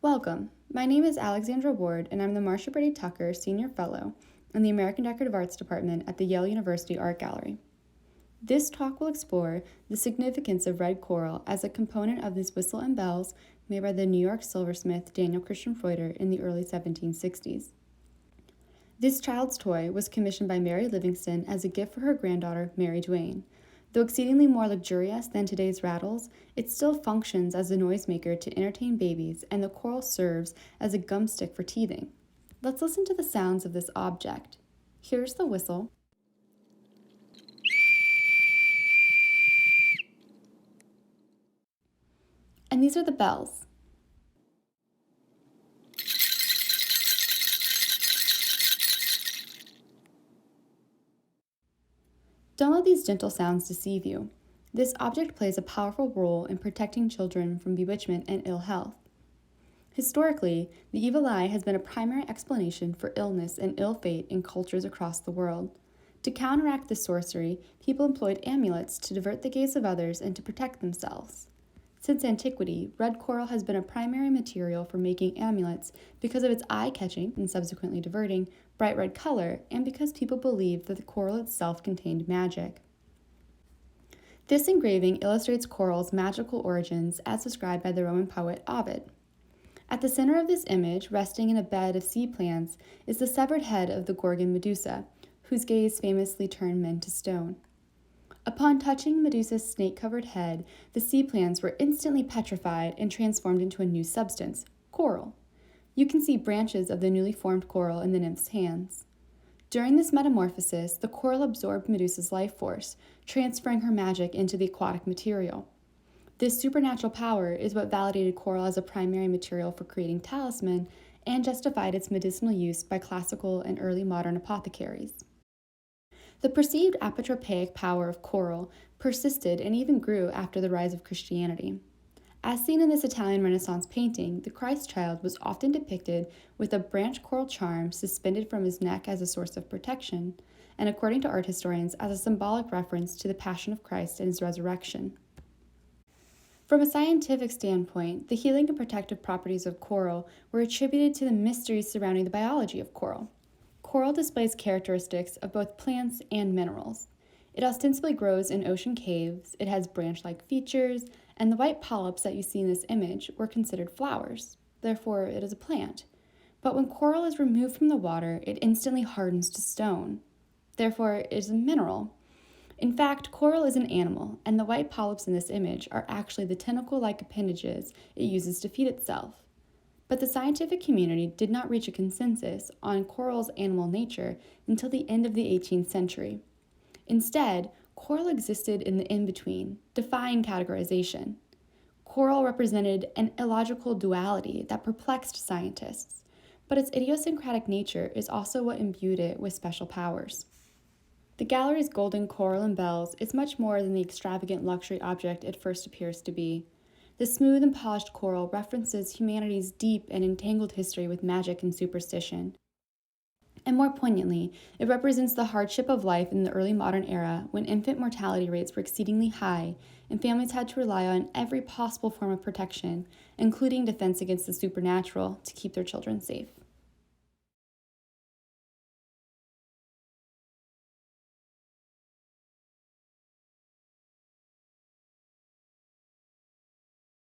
Welcome. My name is Alexandra Ward, and I'm the Marsha Brady Tucker Senior Fellow in the American Decorative Arts Department at the Yale University Art Gallery. This talk will explore the significance of red coral as a component of these whistle and bells made by the New York silversmith Daniel Christian Freuder in the early 1760s. This child's toy was commissioned by Mary Livingston as a gift for her granddaughter, Mary Duane. Though exceedingly more luxurious than today's rattles, it still functions as a noisemaker to entertain babies, and the coral serves as a gum stick for teething. Let's listen to the sounds of this object. Here's the whistle. And these are the bells. Don't let these gentle sounds deceive you. This object plays a powerful role in protecting children from bewitchment and ill health. Historically, the evil eye has been a primary explanation for illness and ill fate in cultures across the world. To counteract this sorcery, people employed amulets to divert the gaze of others and to protect themselves. Since antiquity, red coral has been a primary material for making amulets because of its eye-catching and subsequently diverting bright red color, and because people believed that the coral itself contained magic. This engraving illustrates coral's magical origins as described by the Roman poet Ovid. At the center of this image, resting in a bed of sea plants, is the severed head of the Gorgon Medusa, whose gaze famously turned men to stone. Upon touching Medusa's snake-covered head, the sea plants were instantly petrified and transformed into a new substance, coral. You can see branches of the newly formed coral in the nymph's hands. During this metamorphosis, the coral absorbed Medusa's life force, transferring her magic into the aquatic material. This supernatural power is what validated coral as a primary material for creating talisman and justified its medicinal use by classical and early modern apothecaries. The perceived apotropaic power of coral persisted and even grew after the rise of Christianity. As seen in this Italian Renaissance painting, the Christ child was often depicted with a branch coral charm suspended from his neck as a source of protection, and according to art historians, as a symbolic reference to the Passion of Christ and his resurrection. From a scientific standpoint, the healing and protective properties of coral were attributed to the mysteries surrounding the biology of coral. Coral displays characteristics of both plants and minerals. It ostensibly grows in ocean caves, it has branch-like features, and the white polyps that you see in this image were considered flowers. Therefore, it is a plant. But when coral is removed from the water, it instantly hardens to stone. Therefore, it is a mineral. In fact, coral is an animal, and the white polyps in this image are actually the tentacle-like appendages it uses to feed itself. But the scientific community did not reach a consensus on coral's animal nature until the end of the 18th century. Instead, coral existed in the in-between, defying categorization. Coral represented an illogical duality that perplexed scientists, but its idiosyncratic nature is also what imbued it with special powers. The gallery's golden coral and bells is much more than the extravagant luxury object it first appears to be. The smooth and polished coral references humanity's deep and entangled history with magic and superstition. And more poignantly, it represents the hardship of life in the early modern era when infant mortality rates were exceedingly high and families had to rely on every possible form of protection, including defense against the supernatural, to keep their children safe.